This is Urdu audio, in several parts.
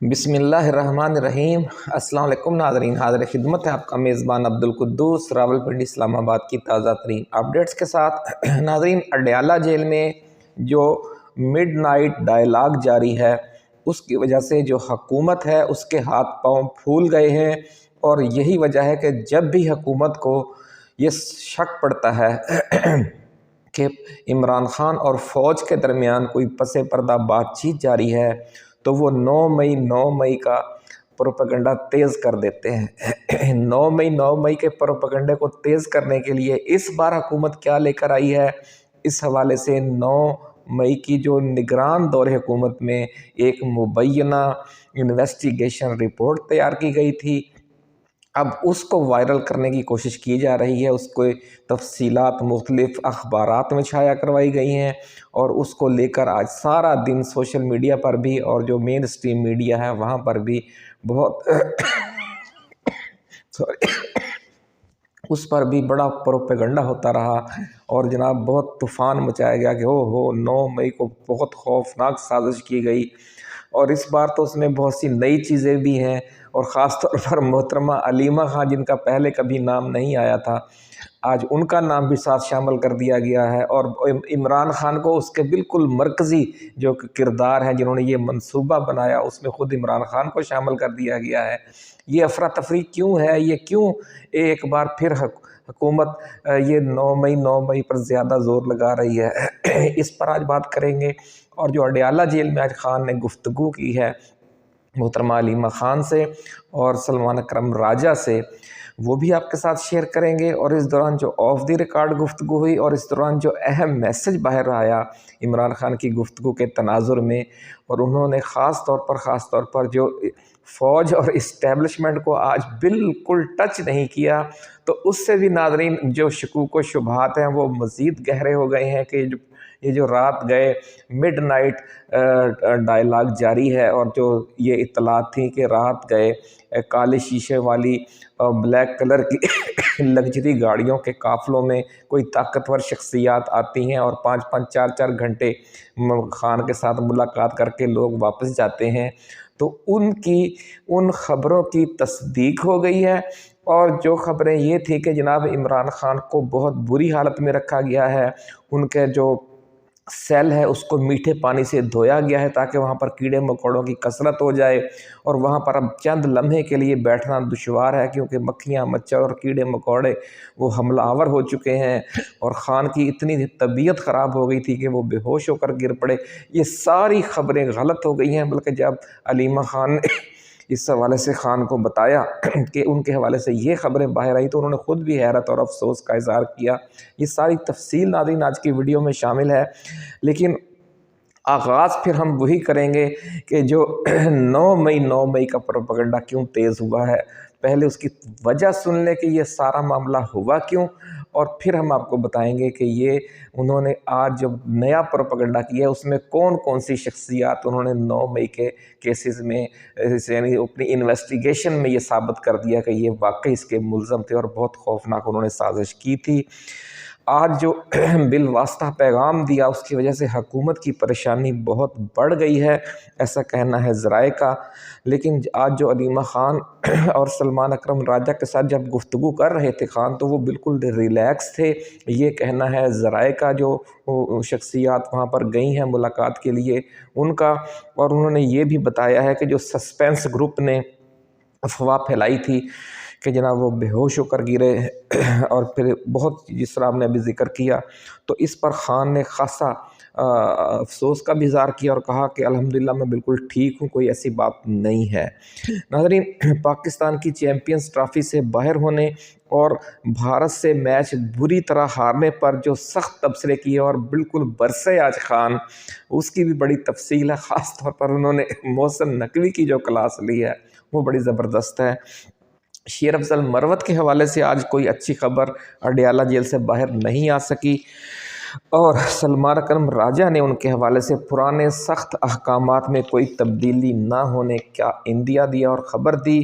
بسم اللہ الرحمن الرحیم۔ السلام علیکم ناظرین، حاضر خدمت ہے آپ کا میزبان عبدالقدوس راولپنڈی اسلام آباد کی تازہ ترین اپڈیٹس کے ساتھ۔ ناظرین، اڈیالہ جیل میں جو مڈ نائٹ ڈائلاگ جاری ہے اس کی وجہ سے جو حکومت ہے اس کے ہاتھ پاؤں پھول گئے ہیں، اور یہی وجہ ہے کہ جب بھی حکومت کو یہ شک پڑتا ہے کہ عمران خان اور فوج کے درمیان کوئی پس پردہ بات چیت جاری ہے تو وہ 9 مئی کا پروپیگنڈا تیز کر دیتے ہیں۔ 9 مئی کے پروپیگنڈے کو تیز کرنے کے لیے اس بار حکومت کیا لے کر آئی ہے، اس حوالے سے 9 مئی کی جو نگران دور حکومت میں ایک مبینہ انویسٹیگیشن رپورٹ تیار کی گئی تھی، اب اس کو وائرل کرنے کی کوشش کی جا رہی ہے۔ اس کو تفصیلات مختلف اخبارات میں چھایا کروائی گئی ہیں، اور اس کو لے کر آج سارا دن سوشل میڈیا پر بھی اور جو مین اسٹریم میڈیا ہے وہاں پر بھی بہت اس پر بھی بڑا پروپیگنڈا ہوتا رہا، اور جناب بہت طوفان مچایا گیا کہ 9 مئی کو بہت خوفناک سازش کی گئی۔ اور اس بار تو اس میں بہت سی نئی چیزیں بھی ہیں، اور خاص طور پر محترمہ علیمہ خان جن کا پہلے کبھی نام نہیں آیا تھا، آج ان کا نام بھی ساتھ شامل کر دیا گیا ہے، اور عمران خان کو اس کے بالکل مرکزی جو کردار ہیں جنہوں نے یہ منصوبہ بنایا اس میں خود عمران خان کو شامل کر دیا گیا ہے۔ یہ افراتفری کیوں ہے؟ یہ کیوں ایک بار پھر حکومت یہ 9 مئی پر زیادہ زور لگا رہی ہے؟ اس پر آج بات کریں گے۔ اور جو اڈیالہ جیل میں آج خان نے گفتگو کی ہے محترمہ علیمہ خان سے اور سلمان اکرم راجہ سے، وہ بھی آپ کے ساتھ شیئر کریں گے۔ اور اس دوران جو آف دی ریکارڈ گفتگو ہوئی اور اس دوران جو اہم میسج باہر آیا عمران خان کی گفتگو کے تناظر میں، اور انہوں نے خاص طور پر جو فوج اور اسٹیبلشمنٹ کو آج بالکل ٹچ نہیں کیا، تو اس سے بھی ناظرین جو شکوک و شبہات ہیں وہ مزید گہرے ہو گئے ہیں کہ یہ جو رات گئے مڈ نائٹ ڈائلاگ جاری ہے، اور جو یہ اطلاعات تھیں کہ رات گئے کالے شیشے والی بلیک کلر کی لگژری گاڑیوں کے قافلوں میں کوئی طاقتور شخصیات آتی ہیں اور 5 4 گھنٹے خان کے ساتھ ملاقات کر کے لوگ واپس جاتے ہیں، تو ان خبروں کی تصدیق ہو گئی ہے۔ اور جو خبریں یہ تھی کہ جناب عمران خان کو بہت بری حالت میں رکھا گیا ہے، ان کے جو سیل ہے اس کو میٹھے پانی سے دھویا گیا ہے تاکہ وہاں پر کیڑے مکوڑوں کی کثرت ہو جائے، اور وہاں پر اب چند لمحے کے لیے بیٹھنا دشوار ہے کیونکہ مکھیاں مچھر اور کیڑے مکوڑے وہ حملہ آور ہو چکے ہیں، اور خان کی اتنی طبیعت خراب ہو گئی تھی کہ وہ بے ہوش ہو کر گر پڑے۔ یہ ساری خبریں غلط ہو گئی ہیں، بلکہ جب علیمہ خان نے اس حوالے سے خان کو بتایا کہ ان کے حوالے سے یہ خبریں باہر آئی تو انہوں نے خود بھی حیرت اور افسوس کا اظہار کیا۔ یہ ساری تفصیل ناظرین آج کی ویڈیو میں شامل ہے، لیکن آغاز پھر ہم وہی کریں گے کہ جو 9 مئی کا پروپیگنڈا کیوں تیز ہوا ہے، پہلے اس کی وجہ سن لیں کہ یہ سارا معاملہ ہوا کیوں، اور پھر ہم آپ کو بتائیں گے کہ یہ انہوں نے آج جو نیا پروپیگنڈا کیا ہے اس میں کون سی شخصیات انہوں نے 9 مئی کے کیسز میں یعنی اپنی انویسٹیگیشن میں یہ ثابت کر دیا کہ یہ واقعی اس کے ملزم تھے اور بہت خوفناک انہوں نے سازش کی تھی۔ آج جو بالواسطہ پیغام دیا اس کی وجہ سے حکومت کی پریشانی بہت بڑھ گئی ہے، ایسا کہنا ہے ذرائع کا۔ لیکن آج جو علیمہ خان اور سلمان اکرم راجہ کے ساتھ جب گفتگو کر رہے تھے خان، تو وہ بالکل ریلیکس تھے، یہ کہنا ہے ذرائع کا۔ جو شخصیات وہاں پر گئی ہیں ملاقات کے لیے ان کا، اور انہوں نے یہ بھی بتایا ہے کہ جو سسپینس گروپ نے افواہ پھیلائی تھی کہ جناب وہ بے ہوش ہو کر گرے، اور پھر بہت جس طرح ہم نے ابھی ذکر کیا، تو اس پر خان نے خاصا افسوس کا بھی اظہار کیا اور کہا کہ الحمدللہ میں بالکل ٹھیک ہوں، کوئی ایسی بات نہیں ہے۔ ناظرین، پاکستان کی چیمپئنز ٹرافی سے باہر ہونے اور بھارت سے میچ بری طرح ہارنے پر جو سخت تبصرے کیے اور بالکل برسے آج خان، اس کی بھی بڑی تفصیل ہے۔ خاص طور پر انہوں نے محسن نقوی کی جو کلاس لی ہے وہ بڑی زبردست ہے۔ شیر افضل مروت کے حوالے سے آج کوئی اچھی خبر اڈیالہ جیل سے باہر نہیں آ سکی، اور سلمان اکرم راجہ نے ان کے حوالے سے پرانے سخت احکامات میں کوئی تبدیلی نہ ہونے کا اندیا دیا اور خبر دی۔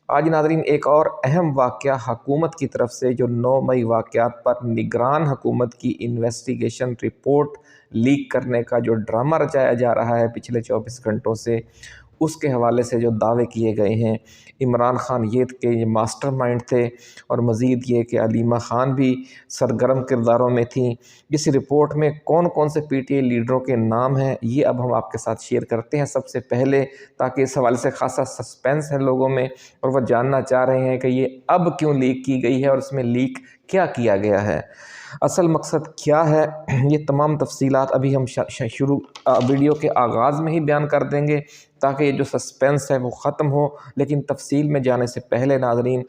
آج ناظرین ایک اور اہم واقعہ حکومت کی طرف سے جو 9 مئی واقعات پر نگران حکومت کی انویسٹیگیشن رپورٹ لیک کرنے کا جو ڈرامہ رچایا جا رہا ہے پچھلے 24 گھنٹوں سے، اس کے حوالے سے جو دعوے کیے گئے ہیں، عمران خان یہ ماسٹر مائنڈ تھے، اور مزید یہ کہ علیمہ خان بھی سرگرم کرداروں میں تھیں۔ اس رپورٹ میں کون کون سے پی ٹی آئی لیڈروں کے نام ہیں، یہ اب ہم آپ کے ساتھ شیئر کرتے ہیں سب سے پہلے، تاکہ اس حوالے سے خاصا سسپینس ہے لوگوں میں، اور وہ جاننا چاہ رہے ہیں کہ یہ اب کیوں لیک کی گئی ہے اور اس میں لیک کیا کیا گیا ہے، اصل مقصد کیا ہے۔ یہ تمام تفصیلات ابھی ہم شروع ویڈیو کے آغاز میں ہی بیان کر دیں گے، تاکہ یہ جو سسپینس ہے وہ ختم ہو۔ لیکن تفصیل میں جانے سے پہلے ناظرین،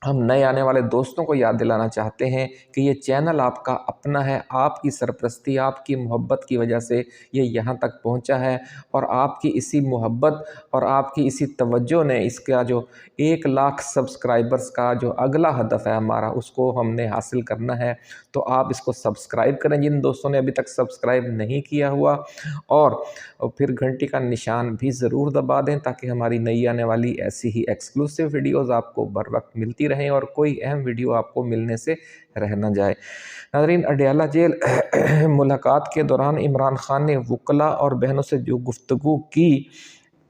ہم نئے آنے والے دوستوں کو یاد دلانا چاہتے ہیں کہ یہ چینل آپ کا اپنا ہے، آپ کی سرپرستی، آپ کی محبت کی وجہ سے یہ یہاں تک پہنچا ہے، اور آپ کی اسی محبت اور آپ کی اسی توجہ نے اس کا جو 1,00,000 سبسکرائبرز کا جو اگلا ہدف ہے ہمارا، اس کو ہم نے حاصل کرنا ہے۔ تو آپ اس کو سبسکرائب کریں جن دوستوں نے ابھی تک سبسکرائب نہیں کیا ہوا، اور پھر گھنٹی کا نشان بھی ضرور دبا دیں، تاکہ ہماری نئی آنے والی ایسی ہی ایکسکلوسیو ویڈیوز آپ کو بر وقت ملتی رہیں اور کوئی اہم ویڈیو آپ کو ملنے سے رہ نہ جائے۔ ناظرین، اڈیالہ جیل ملاقات کے دوران عمران خان نے وکلاء اور بہنوں سے جو گفتگو کی،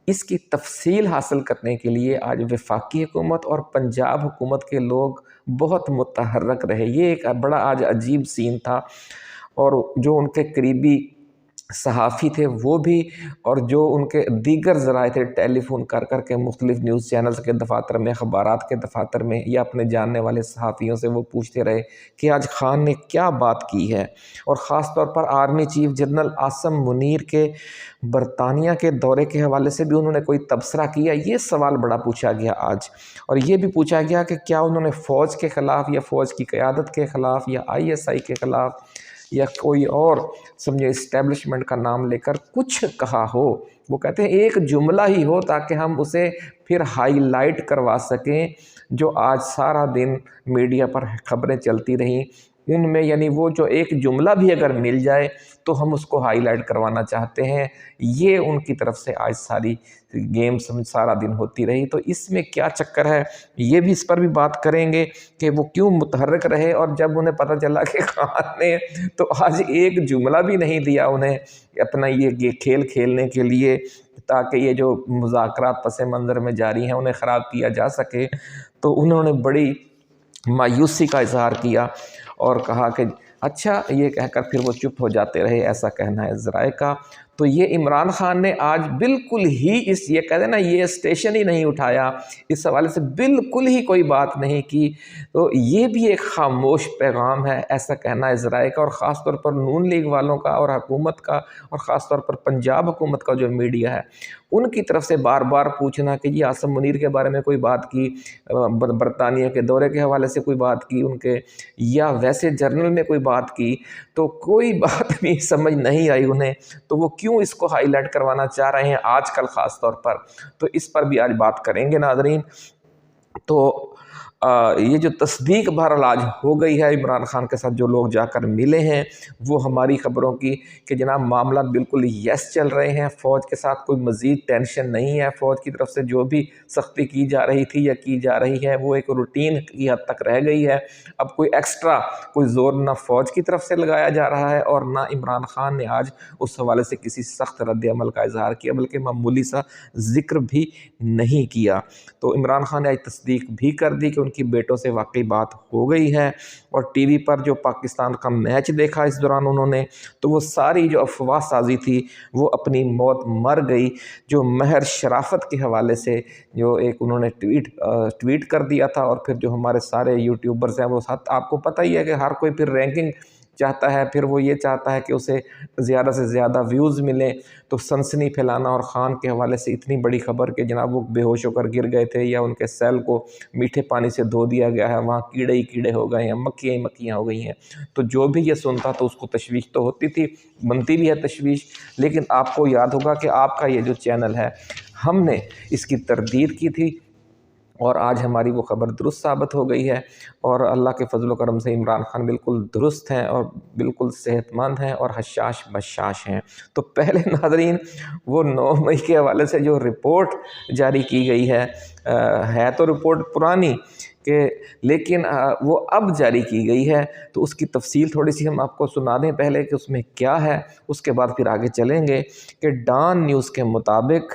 اس کی تفصیل حاصل کرنے کے لیے آج وفاقی حکومت اور پنجاب حکومت کے لوگ بہت متحرک رہے۔ یہ ایک بڑا آج عجیب سین تھا، اور جو ان کے قریبی صحافی تھے وہ بھی، اور جو ان کے دیگر ذرائع تھے، ٹیلی فون کر کر کے مختلف نیوز چینلز کے دفاتر میں، اخبارات کے دفاتر میں، یا اپنے جاننے والے صحافیوں سے وہ پوچھتے رہے کہ آج خان نے کیا بات کی ہے، اور خاص طور پر army chief general Asim Munir کے برطانیہ کے دورے کے حوالے سے بھی انہوں نے کوئی تبصرہ کیا۔ یہ سوال بڑا پوچھا گیا آج، اور یہ بھی پوچھا گیا کہ کیا انہوں نے فوج کے خلاف یا فوج کی قیادت کے خلاف یا ISI کے خلاف یا کوئی اور سمجھے اسٹیبلشمنٹ کا نام لے کر کچھ کہا ہو۔ وہ کہتے ہیں ایک جملہ ہی ہو تاکہ ہم اسے پھر ہائی لائٹ کروا سکیں، جو آج سارا دن میڈیا پر خبریں چلتی رہیں، ان میں یعنی وہ جو ایک جملہ بھی اگر مل جائے تو ہم اس کو ہائی لائٹ کروانا چاہتے ہیں۔ یہ ان کی طرف سے آج ساری گیم سارا دن ہوتی رہی۔ تو اس میں کیا چکر ہے، یہ بھی اس پر بھی بات کریں گے کہ وہ کیوں متحرک رہے، اور جب انہیں پتہ چلا کہ خان نے تو آج ایک جملہ بھی نہیں دیا انہیں اپنا یہ کھیل کھیلنے کے لیے، تاکہ یہ جو مذاکرات پس منظر میں جاری ہیں انہیں خراب کیا جا سکے، تو انہوں نے بڑی مایوسی کا اظہار کیا اور کہا کہ اچھا، یہ کہہ کر پھر وہ چپ ہو جاتے رہے، ایسا کہنا ہے ذرائع کا۔ تو یہ عمران خان نے آج بالکل ہی یہ کہتے ہیں نا، یہ اسٹیشن ہی نہیں اٹھایا، اس حوالے سے بالکل ہی کوئی بات نہیں کی۔ تو یہ بھی ایک خاموش پیغام ہے، ایسا کہنا ہے ذرائع کا، اور خاص طور پر نون لیگ والوں کا اور حکومت کا، اور خاص طور پر پنجاب حکومت کا جو میڈیا ہے، ان کی طرف سے بار بار پوچھنا کہ یہ عاصم منیر کے بارے میں کوئی بات کی، برطانیہ کے دورے کے حوالے سے کوئی بات کی ان کے، یا ویسے جرنل میں کوئی بات کی، تو کوئی بات بھی سمجھ نہیں آئی انہیں۔ تو وہ کیوں اس کو ہائی لائٹ کروانا چاہ رہے ہیں آج کل خاص طور پر، تو اس پر بھی آج بات کریں گے ناظرین۔ تو یہ جو تصدیق بہرحال آج ہو گئی ہے عمران خان کے ساتھ جو لوگ جا کر ملے ہیں، وہ ہماری خبروں کی کہ جناب معاملات بالکل یس چل رہے ہیں، فوج کے ساتھ کوئی مزید ٹینشن نہیں ہے، فوج کی طرف سے جو بھی سختی کی جا رہی تھی یا کی جا رہی ہے وہ ایک روٹین کی حد تک رہ گئی ہے۔ اب کوئی ایکسٹرا کوئی زور نہ فوج کی طرف سے لگایا جا رہا ہے، اور نہ عمران خان نے آج اس حوالے سے کسی سخت رد عمل کا اظہار کیا، بلکہ معمولی سا ذکر بھی نہیں کیا۔ تو عمران خان نے آج تصدیق بھی کر دی کہ ان کی بیٹوں سے واقعی بات ہو گئی ہے، اور ٹی وی پر جو پاکستان کا میچ دیکھا اس دوران انہوں نے، تو وہ ساری جو افواہ سازی تھی وہ اپنی موت مر گئی۔ جو مہر شرافت کے حوالے سے جو ایک انہوں نے ٹویٹ کر دیا تھا، اور پھر جو ہمارے سارے یوٹیوبرز ہیں وہ آپ کو پتہ ہی ہے کہ ہر کوئی پھر رینکنگ چاہتا ہے، پھر وہ یہ چاہتا ہے کہ اسے زیادہ سے زیادہ ویوز ملیں، تو سنسنی پھیلانا، اور خان کے حوالے سے اتنی بڑی خبر کہ جناب وہ بے ہوش ہو کر گر گئے تھے، یا ان کے سیل کو میٹھے پانی سے دھو دیا گیا ہے، وہاں کیڑے ہی کیڑے ہو گئے ہیں، مکھیاں ہی مکھیاں ہو گئی ہیں، تو جو بھی یہ سنتا تو اس کو تشویش تو ہوتی تھی، بنتی بھی ہے تشویش۔ لیکن آپ کو یاد ہوگا کہ آپ کا یہ جو چینل ہے، ہم نے اس کی تردید کی تھی، اور آج ہماری وہ خبر درست ثابت ہو گئی ہے، اور اللہ کے فضل و کرم سے عمران خان بالکل درست ہیں اور بالکل صحت مند ہیں اور حشاش بشاش ہیں۔ تو پہلے ناظرین، وہ 9 مئی کے حوالے سے جو رپورٹ جاری کی گئی ہے تو رپورٹ پرانی لیکن وہ اب جاری کی گئی ہے، تو اس کی تفصیل تھوڑی سی ہم آپ کو سنا دیں پہلے کہ اس میں کیا ہے، اس کے بعد پھر آگے چلیں گے۔ کہ ڈان نیوز کے مطابق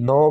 9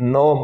9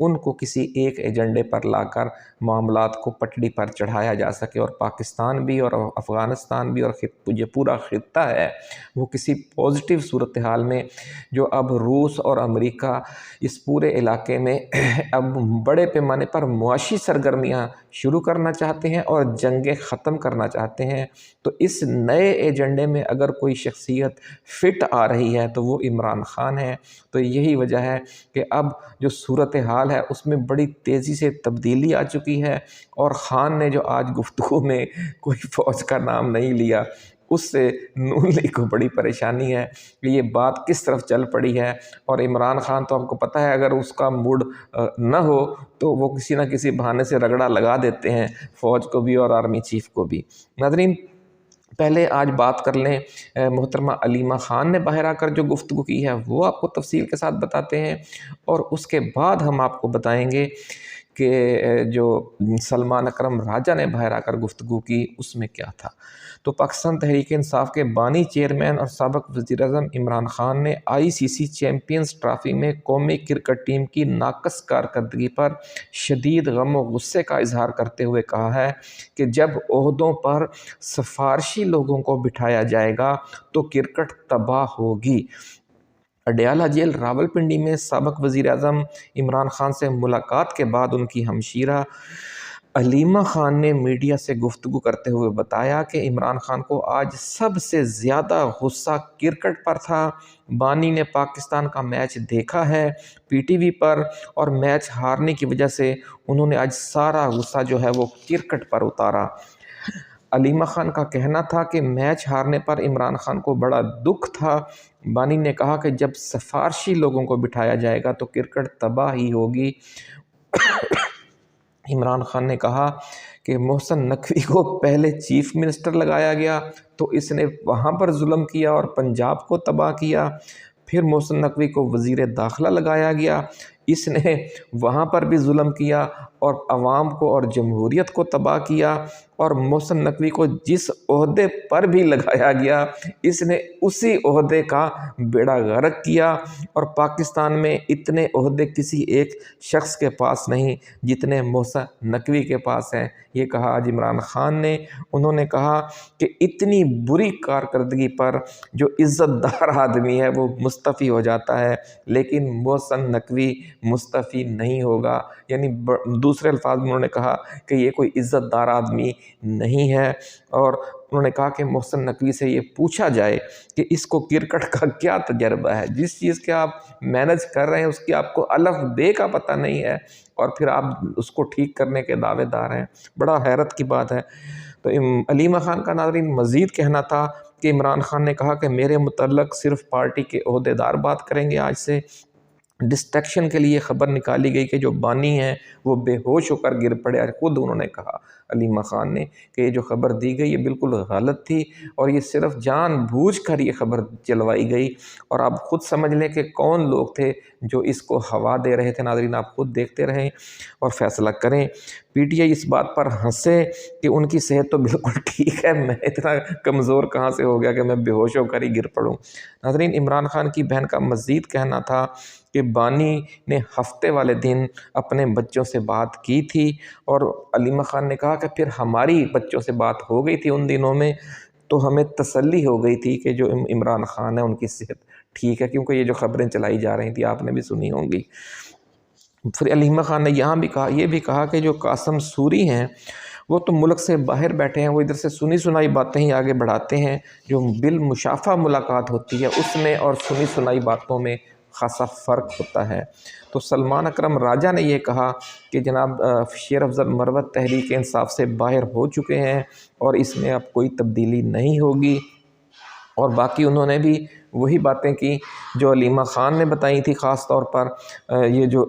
ان کو کسی ایک ایجنڈے پر لا کر معاملات کو پٹڑی پر چڑھایا جا سکے، اور پاکستان بھی اور افغانستان بھی اور یہ پورا خطہ ہے وہ کسی پازیٹیو صورتحال میں، جو اب روس اور امریکہ اس پورے علاقے میں اب بڑے پیمانے پر معاشی سرگرمیاں شروع کرنا چاہتے ہیں اور جنگیں ختم کرنا چاہتے ہیں، تو اس نئے ایجنڈے میں اگر کوئی شخصیت فٹ آ رہی ہے تو وہ عمران خان ہے۔ تو یہی وجہ ہے کہ اب جو صورتحال ہے اس میں بڑی تیزی سے تبدیلی آ چکی ہے، اور خان نے جو آج گفتگو میں کوئی فوج کا نام نہیں لیا، اس سے نون لیگ کو بڑی پریشانی ہے کہ یہ بات کس طرف چل پڑی ہے۔ اور عمران خان تو آپ کو پتہ ہے اگر اس کا موڈ نہ ہو تو وہ کسی نہ کسی بہانے سے رگڑا لگا دیتے ہیں فوج کو بھی اور آرمی چیف کو بھی۔ ناظرین، پہلے آج بات کر لیں محترمہ علیمہ خان نے باہر آ کر جو گفتگو کی ہے وہ آپ کو تفصیل کے ساتھ بتاتے ہیں، اور اس کے بعد ہم آپ کو بتائیں گے کہ جو سلمان اکرم راجہ نے باہر آ کر گفتگو کی اس میں کیا تھا۔ تو پاکستان تحریک انصاف کے بانی چیئرمین اور سابق وزیر اعظم عمران خان نے ICC چیمپئنز ٹرافی میں قومی کرکٹ ٹیم کی ناقص کارکردگی پر شدید غم و غصے کا اظہار کرتے ہوئے کہا ہے کہ جب عہدوں پر سفارشی لوگوں کو بٹھایا جائے گا تو کرکٹ تباہ ہوگی۔ اڈیالہ جیل راولپنڈی میں سابق وزیر اعظم عمران خان سے ملاقات کے بعد ان کی ہمشیرہ علیمہ خان نے میڈیا سے گفتگو کرتے ہوئے بتایا کہ عمران خان کو آج سب سے زیادہ غصہ کرکٹ پر تھا۔ بانی نے پاکستان کا میچ دیکھا ہے PTV پر، اور میچ ہارنے کی وجہ سے انہوں نے آج سارا غصہ جو ہے وہ کرکٹ پر اتارا۔ علیمہ خان کا کہنا تھا کہ میچ ہارنے پر عمران خان کو بڑا دکھ تھا۔ بانی نے کہا کہ جب سفارشی لوگوں کو بٹھایا جائے گا تو کرکٹ تباہ ہی ہوگی۔ عمران خان نے کہا کہ محسن نقوی کو پہلے چیف منسٹر لگایا گیا تو اس نے وہاں پر ظلم کیا اور پنجاب کو تباہ کیا، پھر محسن نقوی کو وزیر داخلہ لگایا گیا، اس نے وہاں پر بھی ظلم کیا اور عوام کو اور جمہوریت کو تباہ کیا، اور محسن نقوی کو جس عہدے پر بھی لگایا گیا اس نے اسی عہدے کا بیڑا غرق کیا، اور پاکستان میں اتنے عہدے کسی ایک شخص کے پاس نہیں جتنے محسن نقوی کے پاس ہیں۔ یہ کہا آج عمران خان نے۔ انہوں نے کہا کہ اتنی بری کارکردگی پر جو عزت دار آدمی ہے وہ مستعفی ہو جاتا ہے، لیکن محسن نقوی مستعفی نہیں ہوگا، یعنی دوسرے الفاظ میں انہوں نے کہا کہ یہ کوئی عزت دار آدمی نہیں ہے، اور انہوں نے کہا کہ محسن نقوی سے یہ پوچھا جائے کہ اس کو کرکٹ کا کیا تجربہ ہے، جس چیز کے آپ مینج کر رہے ہیں اس کی آپ کو الف بے کا پتہ نہیں ہے، اور پھر آپ اس کو ٹھیک کرنے کے دعوے دار ہیں۔ بڑا حیرت کی بات ہے۔ تو علیمہ خان کا ناظرین مزید کہنا تھا کہ عمران خان نے کہا کہ میرے متعلق صرف پارٹی کے عہدیدار بات کریں گے، آج سے ڈسٹریکشن کے لیے خبر نکالی گئی کہ جو بانی ہیں وہ بے ہوش ہو کر گر پڑے۔ خود انہوں نے کہا علیمہ خان نے کہ یہ جو خبر دی گئی یہ بالکل غلط تھی، اور یہ صرف جان بوجھ کر یہ خبر چلوائی گئی، اور آپ خود سمجھ لیں کہ کون لوگ تھے جو اس کو ہوا دے رہے تھے۔ ناظرین آپ خود دیکھتے رہیں اور فیصلہ کریں۔ PTI اس بات پر ہنسے کہ ان کی صحت تو بالکل ٹھیک ہے، میں اتنا کمزور کہاں سے ہو گیا کہ میں بے ہوش ہو کر ہی گر پڑوں۔ ناظرین عمران خان کی بہن کا مزید کہنا تھا کہ بانی نے ہفتے والے دن اپنے بچوں سے بات کی تھی، اور علیمہ خان نے کہا کہ پھر ہماری بچوں سے بات ہو گئی تھی ان دنوں میں، تو ہمیں تسلی ہو گئی تھی کہ جو عمران خان ہے ان کی صحت ٹھیک ہے، کیونکہ یہ جو خبریں چلائی جا رہی تھیں آپ نے بھی سنی ہوں گی۔ پھر علیمہ خان نے یہاں بھی کہا، یہ بھی کہا کہ جو قاسم سوری ہیں وہ تو ملک سے باہر بیٹھے ہیں، وہ ادھر سے سنی سنائی باتیں ہی آگے بڑھاتے ہیں، جو بالمشافہ ملاقات ہوتی ہے اس میں اور سنی سنائی باتوں میں خاصا فرق ہوتا ہے۔ تو سلمان اکرم راجہ نے یہ کہا کہ جناب شیر افضل مروت تحریک انصاف سے باہر ہو چکے ہیں اور اس میں اب کوئی تبدیلی نہیں ہوگی، اور باقی انہوں نے بھی وہی باتیں کی جو علیمہ خان نے بتائی تھی، خاص طور پر یہ جو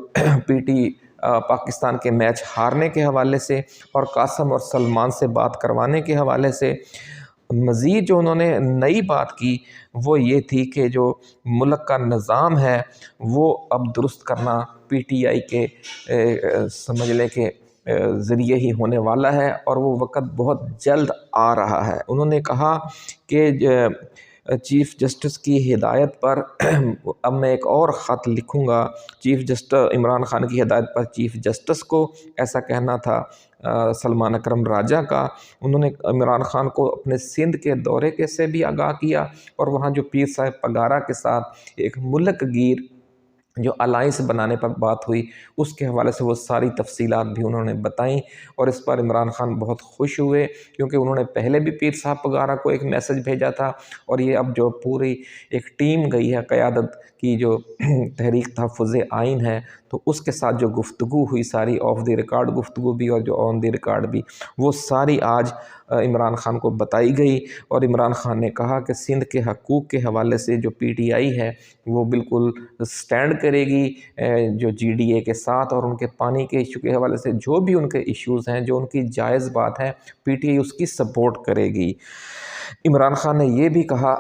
پاکستان کے میچ ہارنے کے حوالے سے اور قاسم اور سلمان سے بات کروانے کے حوالے سے۔ مزید جو انہوں نے نئی بات کی وہ یہ تھی کہ جو ملک کا نظام ہے وہ اب درست کرنا PTI کے سمجھ لیں کہ ذریعے ہی ہونے والا ہے، اور وہ وقت بہت جلد آ رہا ہے۔ انہوں نے کہا کہ چیف جسٹس کی ہدایت پر اب میں ایک اور خط لکھوں گا چیف جسٹس عمران خان کی ہدایت پر چیف جسٹس کو، ایسا کہنا تھا سلمان اکرم راجہ کا۔ انہوں نے عمران خان کو اپنے سندھ کے دورے کے سے بھی آگاہ کیا، اور وہاں جو پیر صاحب پگارا کے ساتھ ایک ملک گیر جو الائنس بنانے پر بات ہوئی، اس کے حوالے سے وہ ساری تفصیلات بھی انہوں نے بتائیں، اور اس پر عمران خان بہت خوش ہوئے، کیونکہ انہوں نے پہلے بھی پیر صاحب پگارا کو ایک میسج بھیجا تھا، اور یہ اب جو پوری ایک ٹیم گئی ہے قیادت کی، جو تحریک تحفظ آئین ہے، تو اس کے ساتھ جو گفتگو ہوئی ساری آف دی ریکارڈ گفتگو بھی اور جو آن دی ریکارڈ بھی، وہ ساری آج عمران خان کو بتائی گئی، اور عمران خان نے کہا کہ سندھ کے حقوق کے حوالے سے جو پی ٹی آئی ہے وہ بالکل سٹینڈ کرے گی جو جی ڈی اے کے ساتھ، اور ان کے پانی کے ایشو کے حوالے سے جو بھی ان کے ایشوز ہیں، جو ان کی جائز بات ہے، پی ٹی آئی اس کی سپورٹ کرے گی۔ عمران خان نے یہ بھی کہا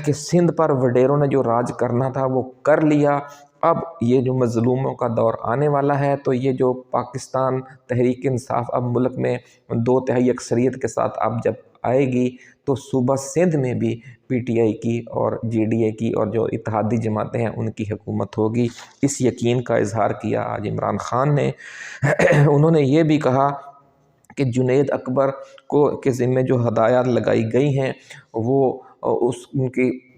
کہ سندھ پر وڈیروں نے جو راج کرنا تھا وہ کر لیا، اب یہ جو مظلوموں کا دور آنے والا ہے، تو یہ جو پاکستان تحریک انصاف اب ملک میں 2/3 اکثریت کے ساتھ اب جب آئے گی، تو صوبہ سندھ میں بھی پی ٹی آئی کی اور جی ڈی اے کی اور جو اتحادی جماعتیں ہیں ان کی حکومت ہوگی۔ اس یقین کا اظہار کیا آج عمران خان نے۔ انہوں نے یہ بھی کہا کہ جنید اکبر کے ذمے جو ہدایات لگائی گئی ہیں وہ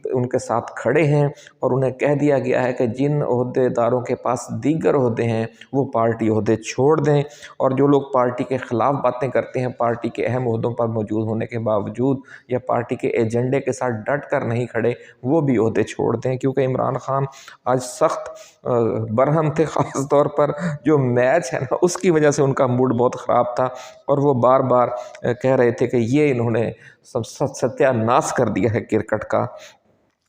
ان کے ساتھ کھڑے ہیں، اور انہیں کہہ دیا گیا ہے کہ جن عہدے داروں کے پاس دیگر عہدے ہیں وہ پارٹی عہدے چھوڑ دیں، اور جو لوگ پارٹی کے خلاف باتیں کرتے ہیں، پارٹی کے اہم عہدوں پر موجود ہونے کے باوجود یا پارٹی کے ایجنڈے کے ساتھ ڈٹ کر نہیں کھڑے، وہ بھی عہدے چھوڑ دیں، کیونکہ عمران خان آج سخت برہم تھے، خاص طور پر جو میچ ہے نا اس کی وجہ سے ان کا موڈ بہت خراب تھا، اور وہ بار بار کہہ رہے تھے کہ یہ انہوں نے ستیہ ناش کر دیا ہے کرکٹ کا۔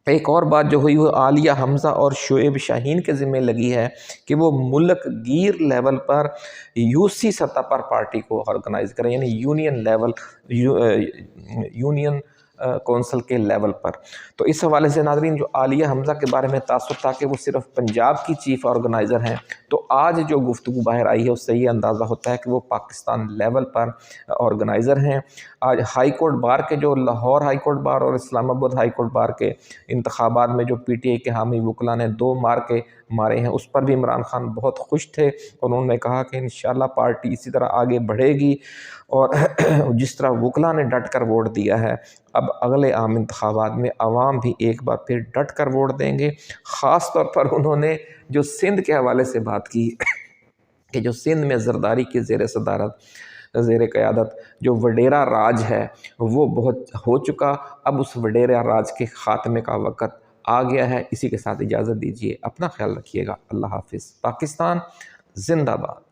ایک اور بات جو ہوئی وہ عالیہ حمزہ اور شعیب شاہین کے ذمہ لگی ہے کہ وہ ملک گیر لیول پر یو سی سطح پر پارٹی کو آرگنائز کریں، یعنی یونین لیول، یونین کونسل کے لیول پر۔ تو اس حوالے سے ناظرین، جو عالیہ حمزہ کے بارے میں تاثر تھا کہ وہ صرف پنجاب کی چیف آرگنائزر ہیں، تو آج جو گفتگو باہر آئی ہے اس سے یہ اندازہ ہوتا ہے کہ وہ پاکستان لیول پر آرگنائزر ہیں۔ آج ہائی کورٹ بار کے جو لاہور ہائی کورٹ بار اور اسلام آباد ہائی کورٹ بار کے انتخابات میں جو پی ٹی آئی کے حامی وکلاء نے 2 مارکے مارے ہیں، اس پر بھی عمران خان بہت خوش تھے، اور انہوں نے کہا کہ انشاءاللہ پارٹی اسی طرح آگے بڑھے گی، اور جس طرح وکلاء نے ڈٹ کر ووٹ دیا ہے، اب اگلے عام انتخابات میں عوام بھی ایک بار پھر ڈٹ کر ووٹ دیں گے۔ خاص طور پر انہوں نے جو سندھ کے حوالے سے بات کی کہ جو سندھ میں زرداری کی زیر صدارت، زیر قیادت جو وڈیرا راج ہے وہ بہت ہو چکا، اب اس وڈیرا راج کے خاتمے کا وقت آ گیا ہے۔ اسی کے ساتھ اجازت دیجیے، اپنا خیال رکھیے گا، اللہ حافظ۔ پاکستان زندہ باد۔